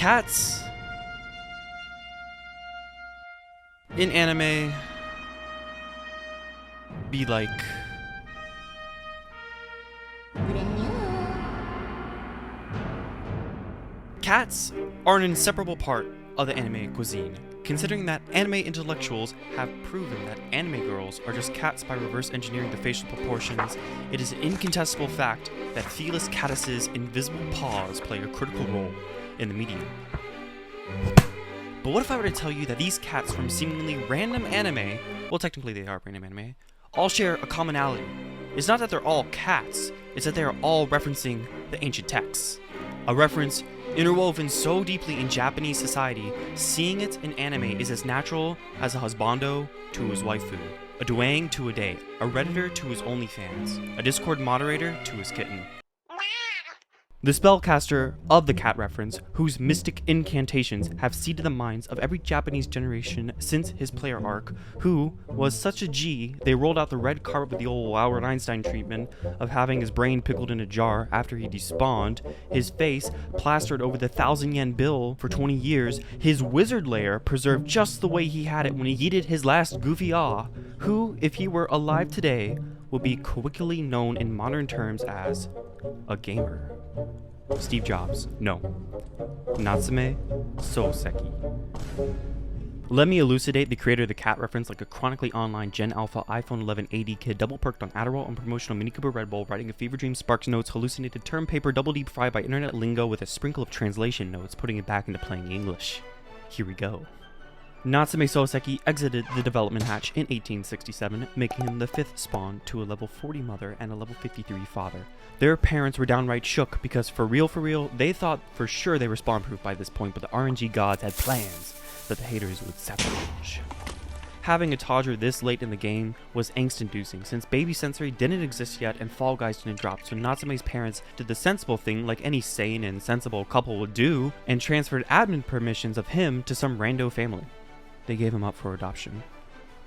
Cats in anime be like cats are an inseparable part of the anime cuisine, considering that anime intellectuals have proven that anime girls are just cats by reverse engineering the facial proportions. It is an incontestable fact that Felis Catus's invisible paws play a critical role in the medium. But what if I were to tell you that these cats from seemingly random anime, well technically they are random anime, all share a commonality? It's not that they're all cats, it's that they are all referencing the ancient texts. A reference interwoven so deeply in Japanese society, seeing it in anime is as natural as a husbando to his waifu, a duang to a date, a redditor to his OnlyFans, a Discord moderator to his kitten. The spellcaster of the cat reference, whose mystic incantations have seeded the minds of every Japanese generation since his player arc, who was such a G, they rolled out the red carpet with the old Albert Einstein treatment of having his brain pickled in a jar after he despawned, his face plastered over the 1,000 yen bill for 20 years, his wizard lair preserved just the way he had it when he yeeted his last goofy ah, who, if he were alive today, would be quickly known in modern terms as a gamer. Steve Jobs, no. Natsume Soseki. Let me elucidate the creator of the cat reference like a chronically online Gen Alpha iPhone 11 AD kid double perked on Adderall and promotional Mini Cooper Red Bull, writing a fever dream sparks notes, hallucinated term paper double deep fried by internet lingo with a sprinkle of translation notes, putting it back into plain English. Here we go. Natsume Soseki exited the development hatch in 1867, making him the 5th spawn to a level 40 mother and a level 53 father. Their parents were downright shook because for real, they thought for sure they were spawn-proof by this point, but the RNG gods had plans that the haters would sabotage. Having a Todger this late in the game was angst-inducing, since Baby Sensory didn't exist yet and Fall Guys didn't drop, so Natsume's parents did the sensible thing like any sane and sensible couple would do, and transferred admin permissions of him to some rando family. They gave him up for adoption.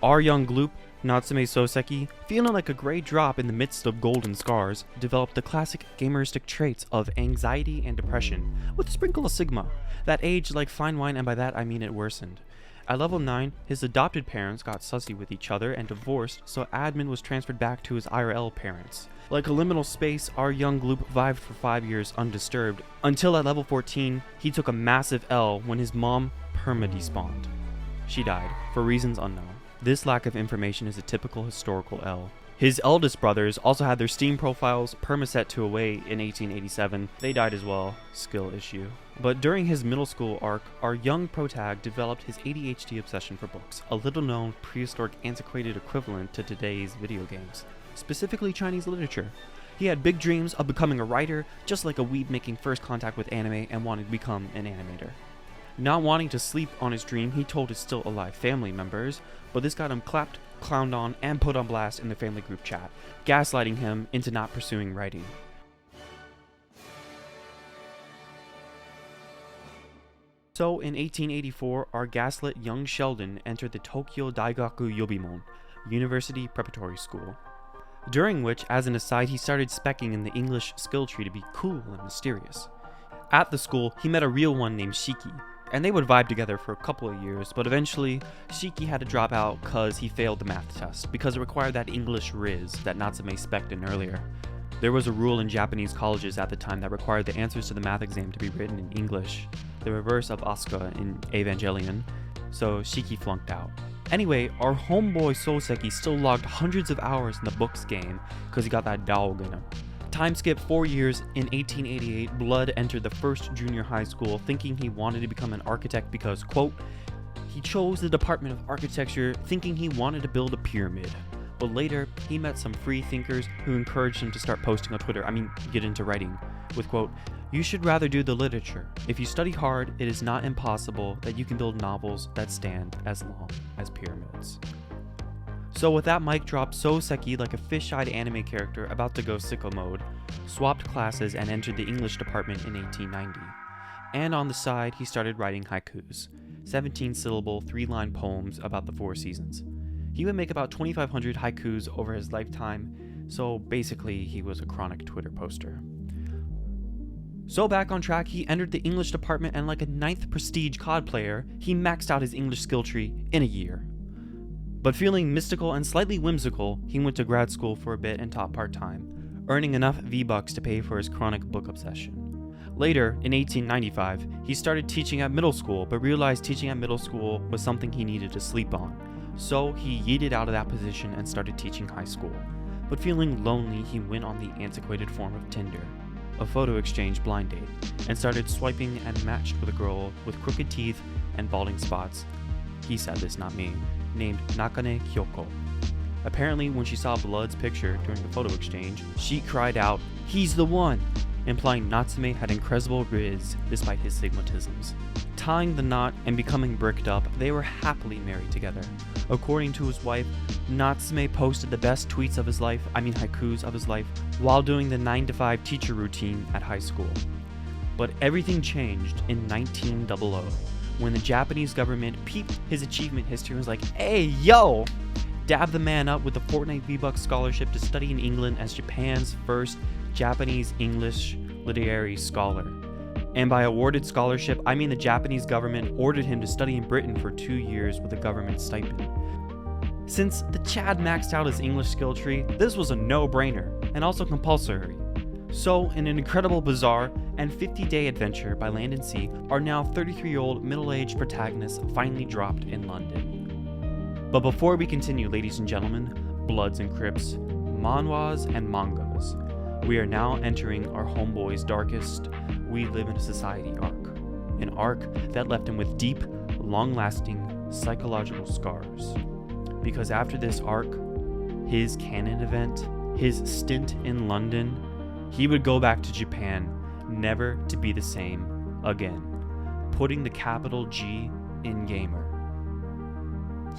Our young gloop, Natsume Soseki, feeling like a gray drop in the midst of golden scars, developed the classic gameristic traits of anxiety and depression, with a sprinkle of sigma, that aged like fine wine, and by that I mean it worsened. At level 9, his adopted parents got sussy with each other and divorced, so admin was transferred back to his IRL parents. Like a liminal space, our young gloop vived for 5 years undisturbed, until at level 14, he took a massive L when his mom perma-despawned. She died, for reasons unknown. This lack of information is a typical historical L. His eldest brothers also had their Steam profiles permaset to away in 1887. They died as well, skill issue. But during his middle school arc, our young protag developed his ADHD obsession for books, a little-known prehistoric antiquated equivalent to today's video games, specifically Chinese literature. He had big dreams of becoming a writer, just like a weeb making first contact with anime and wanted to become an animator. Not wanting to sleep on his dream, he told his still alive family members, but this got him clapped, clowned on, and put on blast in the family group chat, gaslighting him into not pursuing writing. So in 1884, our gaslit young Sheldon entered the Tokyo Daigaku Yobimon, University Preparatory School, during which, as an aside, he started specking in the English skill tree to be cool and mysterious. At the school, he met a real one named Shiki, and they would vibe together for a couple of years, but eventually, Shiki had to drop out cause he failed the math test, because it required that English Riz that Natsume spec'd in earlier. There was a rule in Japanese colleges at the time that required the answers to the math exam to be written in English, the reverse of Asuka in Evangelion, so Shiki flunked out. Anyway, our homeboy Soseki still logged hundreds of hours in the books game cause he got that dog in him. Time skip 4 years, in 1888, Blood entered the first junior high school thinking he wanted to become an architect because, quote, he chose the Department of Architecture thinking he wanted to build a pyramid. But later, he met some free thinkers who encouraged him to start posting on Twitter, get into writing, with, quote, you should rather do the literature. If you study hard, it is not impossible that you can build novels that stand as long as pyramids. So with that mic drop, Soseki, like a fish-eyed anime character about to go sicko mode, swapped classes and entered the English department in 1890. And on the side, he started writing haikus, 17-syllable, 3-line poems about the 4 seasons. He would make about 2,500 haikus over his lifetime, so basically he was a chronic Twitter poster. So back on track, he entered the English department, and like a 9th prestige COD player, he maxed out his English skill tree in a year. But feeling mystical and slightly whimsical, he went to grad school for a bit and taught part-time, earning enough V-Bucks to pay for his chronic book obsession. Later, in 1895, he started teaching at middle school, but realized teaching at middle school was something he needed to sleep on. So he yeeted out of that position and started teaching high school. But feeling lonely, he went on the antiquated form of Tinder, a photo exchange blind date, and started swiping and matched with a girl with crooked teeth and balding spots. He said this, not me, named Nakane Kyoko. Apparently, when she saw Blood's picture during the photo exchange, she cried out, "He's the one!" implying Natsume had incredible riz despite his stigmatisms. Tying the knot and becoming bricked up, they were happily married together. According to his wife, Natsume posted the best tweets of his life, haikus of his life, while doing the 9-to-5 teacher routine at high school. But everything changed in 1900, when the Japanese government peeped his achievement history and was like, "Hey, yo!" Dabbed the man up with the Fortnite V-Bucks scholarship to study in England as Japan's first Japanese English literary scholar. And by awarded scholarship, I mean the Japanese government ordered him to study in Britain for 2 years with a government stipend. Since the Chad maxed out his English skill tree, this was a no-brainer, and also compulsory. So, in an incredible, bizarre, and 50-day adventure by land and sea, our now 33-year-old middle-aged protagonist finally dropped in London. But before we continue, ladies and gentlemen, Bloods and Crips, manhwas and mangas, we are now entering our homeboy's darkest We Live in a Society arc. An arc that left him with deep, long-lasting psychological scars. Because after this arc, his canon event, his stint in London, he would go back to Japan, never to be the same again. Putting the capital G in gamer.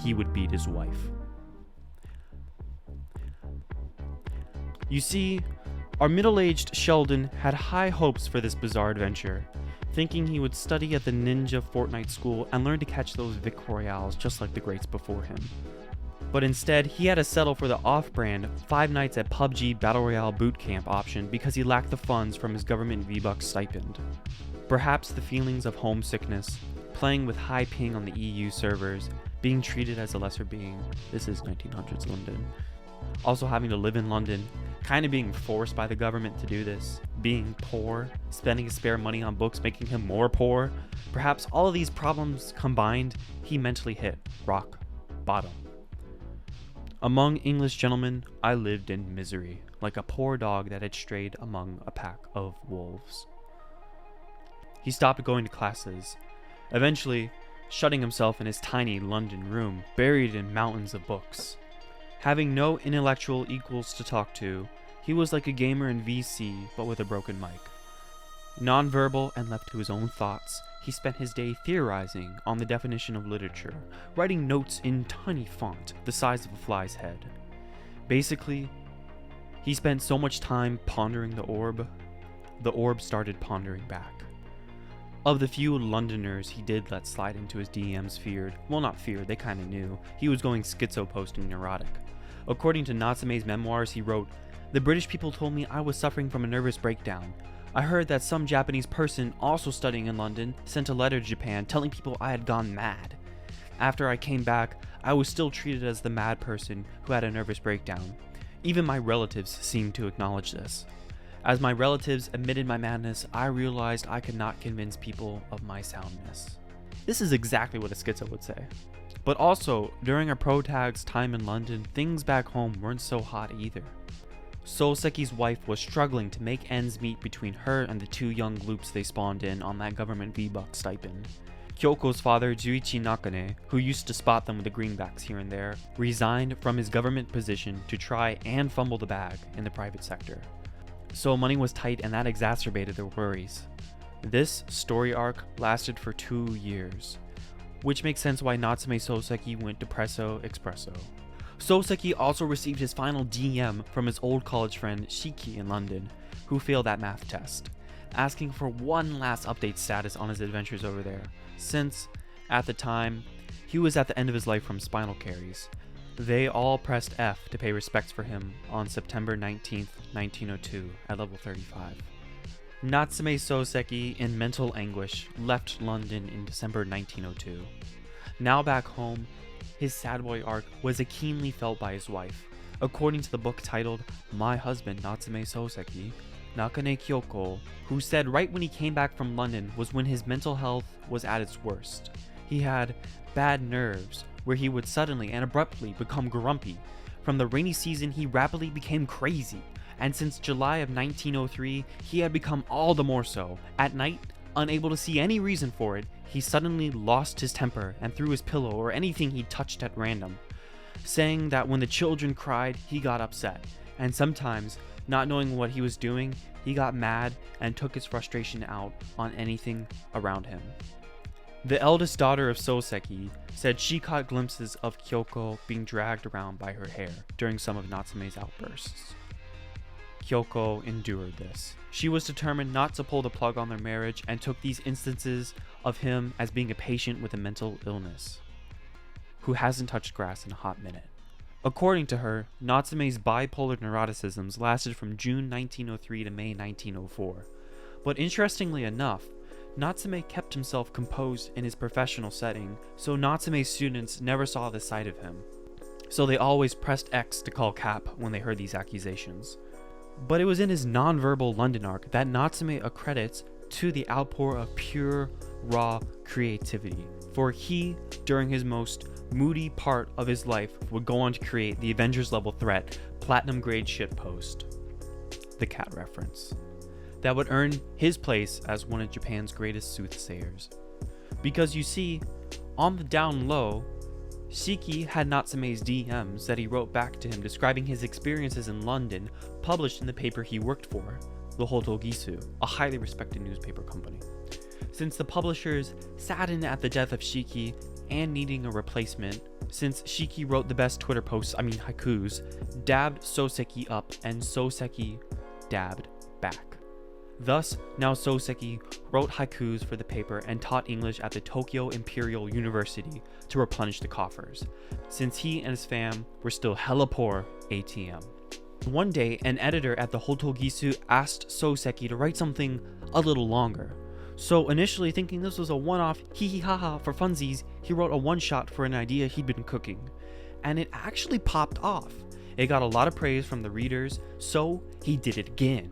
He would beat his wife. You see, our middle-aged Sheldon had high hopes for this bizarre adventure, thinking he would study at the ninja Fortnite school and learn to catch those Vic Royales just like the greats before him. But instead, he had to settle for the off-brand 5 nights at PUBG Battle Royale bootcamp option because he lacked the funds from his government V-Bucks stipend. Perhaps the feelings of homesickness, playing with high ping on the EU servers, being treated as a lesser being, this is 1900s London, also having to live in London, kind of being forced by the government to do this, being poor, spending his spare money on books making him more poor. Perhaps all of these problems combined, he mentally hit rock bottom. Among English gentlemen, I lived in misery, like a poor dog that had strayed among a pack of wolves. He stopped going to classes, eventually shutting himself in his tiny London room, buried in mountains of books. Having no intellectual equals to talk to, he was like a gamer in VC, but with a broken mic. Non-verbal and left to his own thoughts, he spent his day theorizing on the definition of literature, writing notes in tiny font the size of a fly's head. Basically, he spent so much time pondering the orb started pondering back. Of the few Londoners he did let slide into his DMs not feared, they kinda knew, he was going schizo-posting neurotic. According to Natsume's memoirs, he wrote, "The British people told me I was suffering from a nervous breakdown. I heard that some Japanese person also studying in London sent a letter to Japan telling people I had gone mad. After I came back, I was still treated as the mad person who had a nervous breakdown. Even my relatives seemed to acknowledge this. As my relatives admitted my madness, I realized I could not convince people of my soundness." This is exactly what a schizo would say. But also, during our protag's time in London, things back home weren't so hot either. Soseki's wife was struggling to make ends meet between her and the 2 young loops they spawned in on that government V-Bucks stipend. Kyoko's father, Juichi Nakane, who used to spot them with the greenbacks here and there, resigned from his government position to try and fumble the bag in the private sector. So money was tight, and that exacerbated their worries. This story arc lasted for 2 years, which makes sense why Natsume Soseki went depresso expresso. Soseki also received his final DM from his old college friend Shiki in London, who failed that math test, asking for one last update status on his adventures over there, since, at the time, he was at the end of his life from spinal caries. They all pressed F to pay respects for him on September 19th, 1902 at level 35. Natsume Soseki, in mental anguish, left London in December 1902. Now back home, his sad boy arc was keenly felt by his wife. According to the book titled My Husband Natsume Soseki, Nakane Kyoko, who said right when he came back from London was when his mental health was at its worst. He had bad nerves, where he would suddenly and abruptly become grumpy. From the rainy season, he rapidly became crazy, and since July of 1903, he had become all the more so. At night, unable to see any reason for it, he suddenly lost his temper and threw his pillow or anything he touched at random, saying that when the children cried, he got upset, and sometimes, not knowing what he was doing, he got mad and took his frustration out on anything around him. The eldest daughter of Soseki said she caught glimpses of Kyoko being dragged around by her hair during some of Natsume's outbursts. Kyoko endured this. She was determined not to pull the plug on their marriage and took these instances of him as being a patient with a mental illness who hasn't touched grass in a hot minute. According to her, Natsume's bipolar neuroticisms lasted from June 1903 to May 1904. But interestingly enough, Natsume kept himself composed in his professional setting, so Natsume's students never saw this side of him. So they always pressed X to call Cap when they heard these accusations. But it was in his non-verbal London arc that Natsume accredits to the outpour of pure, raw creativity, for he, during his most moody part of his life, would go on to create the Avengers-level threat, platinum-grade shitpost, the cat reference, that would earn his place as one of Japan's greatest soothsayers. Because you see, on the down low, Shiki had Natsume's DMs that he wrote back to him describing his experiences in London, published in the paper he worked for, the Hotogisu, a highly respected newspaper company. Since the publishers saddened at the death of Shiki and needing a replacement, since Shiki wrote the best Twitter posts, haikus, dabbed Soseki up and Soseki dabbed back. Thus, now Soseki wrote haikus for the paper and taught English at the Tokyo Imperial University to replenish the coffers, since he and his fam were still hella poor ATM. One day, an editor at the Hotogisu asked Soseki to write something a little longer. So initially thinking this was a one-off hee-hee-ha-ha for funsies, he wrote a one-shot for an idea he'd been cooking. And it actually popped off. It got a lot of praise from the readers, so he did it again.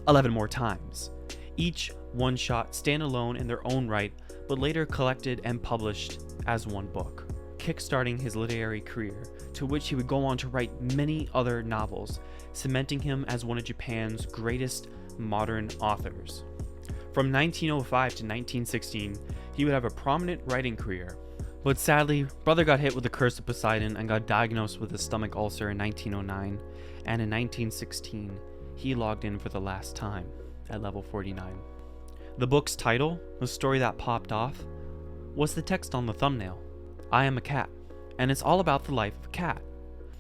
11 more times. Each one-shot standalone in their own right, but later collected and published as one book, kickstarting his literary career, to which he would go on to write many other novels, cementing him as one of Japan's greatest modern authors. From 1905 to 1916, he would have a prominent writing career, but sadly, brother got hit with the curse of Poseidon and got diagnosed with a stomach ulcer in 1909, and in 1916, he logged in for the last time at level 49. The book's title, the story that popped off, was the text on the thumbnail, I Am a Cat, and it's all about the life of a cat.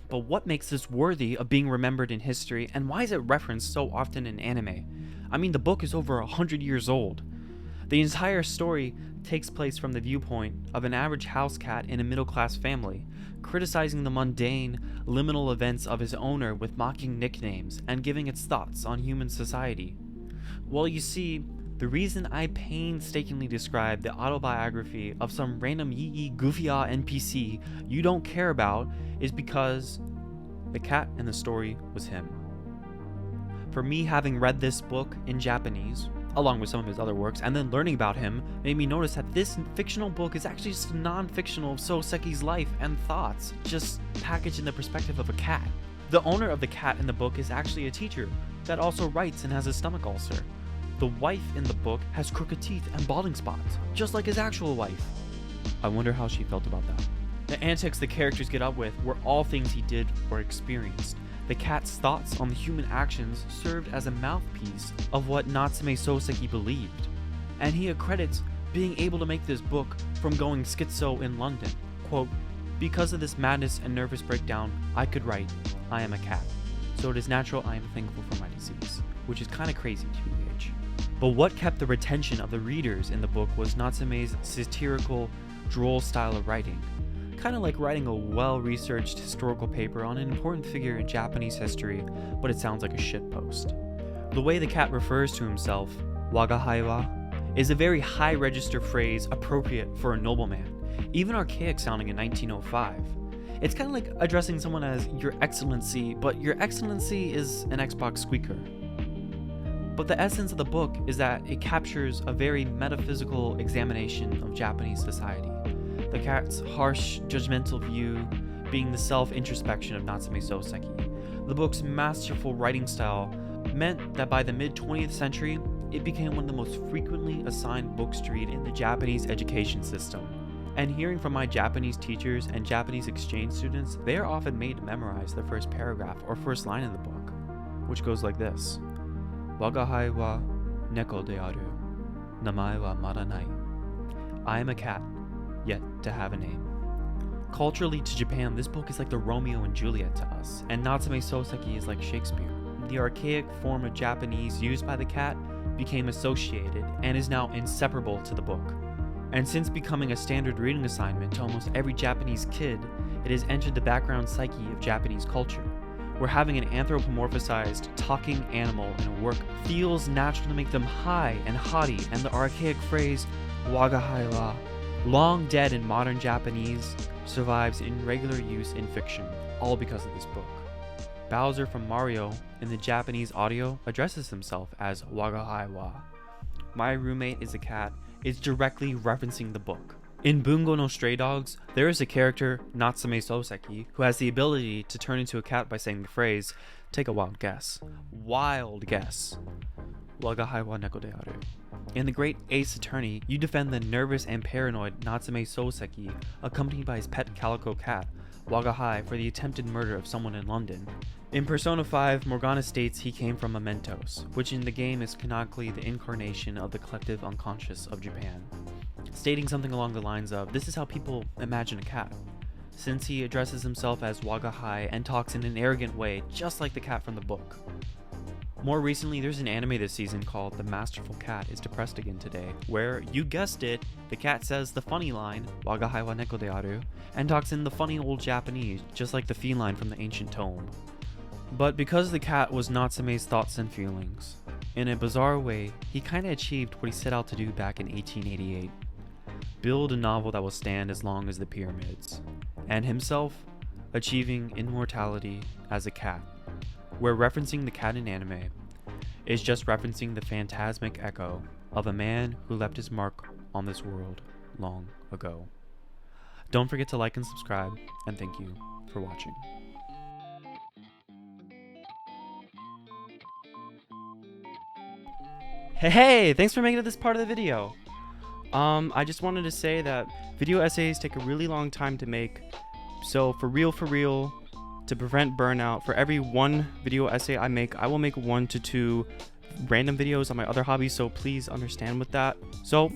But what makes this worthy of being remembered in history, and why is it referenced so often in anime? I mean, the book is over 100 years old. The entire story takes place from the viewpoint of an average house cat in a middle-class family, criticizing the mundane, liminal events of his owner with mocking nicknames and giving its thoughts on human society. Well, you see, the reason I painstakingly describe the autobiography of some random yee goofy-ah NPC you don't care about is because the cat in the story was him. For me, having read this book in Japanese, along with some of his other works, and then learning about him, made me notice that this fictional book is actually just non-fictional of Soseki's life and thoughts, just packaged in the perspective of a cat. The owner of the cat in the book is actually a teacher that also writes and has a stomach ulcer. The wife in the book has crooked teeth and balding spots, just like his actual wife. I wonder how she felt about that. The antics the characters get up with were all things he did or experienced. The cat's thoughts on the human actions served as a mouthpiece of what Natsume Soseki believed, and he accredits being able to make this book from going schizo in London. Quote, because of this madness and nervous breakdown, I could write, I am a cat. So it is natural I am thankful for my disease, which is kind of crazy TBH. But what kept the retention of the readers in the book was Natsume's satirical, droll style of writing. Kind of like writing a well-researched historical paper on an important figure in Japanese history, but it sounds like a shitpost. The way the cat refers to himself, wagahaiwa, is a very high register phrase appropriate for a nobleman, even archaic sounding in 1905. It's kind of like addressing someone as Your Excellency, but Your Excellency is an Xbox squeaker. But the essence of the book is that it captures a very metaphysical examination of Japanese society. The cat's harsh, judgmental view being the self-introspection of Natsume Soseki. The book's masterful writing style meant that by the mid-20th century, it became one of the most frequently assigned books to read in the Japanese education system. And hearing from my Japanese teachers and Japanese exchange students, they are often made to memorize the first paragraph or first line of the book, which goes like this. Wagahai wa neko de aru, namae wa mada nai. I am a cat, yet to have a name. Culturally to Japan, this book is like the Romeo and Juliet to us, and Natsume Soseki is like Shakespeare. The archaic form of Japanese used by the cat became associated and is now inseparable to the book. And since becoming a standard reading assignment to almost every Japanese kid, it has entered the background psyche of Japanese culture, where having an anthropomorphized talking animal in a work feels natural to make them high and haughty, and the archaic phrase wagahai wa, long dead in modern Japanese, survives in regular use in fiction, all because of this book. Bowser from Mario in the Japanese audio addresses himself as wagahai wa. My roommate is a cat is directly referencing the book. In Bungo no Stray Dogs, there is a character, Natsume Soseki, who has the ability to turn into a cat by saying the phrase, take a wild guess. Wild guess. Wagahai wa neko de aru. In The Great Ace Attorney, you defend the nervous and paranoid Natsume Soseki, accompanied by his pet calico cat, Wagahai, for the attempted murder of someone in London. In Persona 5, Morgana states he came from Mementos, which in the game is canonically the incarnation of the collective unconscious of Japan, stating something along the lines of, this is how people imagine a cat, since he addresses himself as Wagahai and talks in an arrogant way, just like the cat from the book. More recently, there's an anime this season called The Masterful Cat is Depressed Again Today, where, you guessed it, the cat says the funny line, Wagahai wa neko de aru, and talks in the funny old Japanese, just like the feline from the ancient tome. But because the cat was Natsume's thoughts and feelings, in a bizarre way, he kinda achieved what he set out to do back in 1888. Build a novel that will stand as long as the pyramids, and himself achieving immortality as a cat, where referencing the cat in anime is just referencing the phantasmic echo of a man who left his mark on this world long ago. Don't forget to like and subscribe, and thank you for watching. Hey, thanks for making it this part of the video. I just wanted to say that video essays take a really long time to make, so for real, to prevent burnout, for every one video essay I make, I will make 1 to 2 random videos on my other hobbies, so please understand with that. So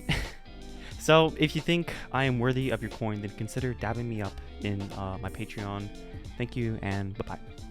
if you think I am worthy of your coin, then consider dabbing me up in my Patreon. Thank you, and bye-bye.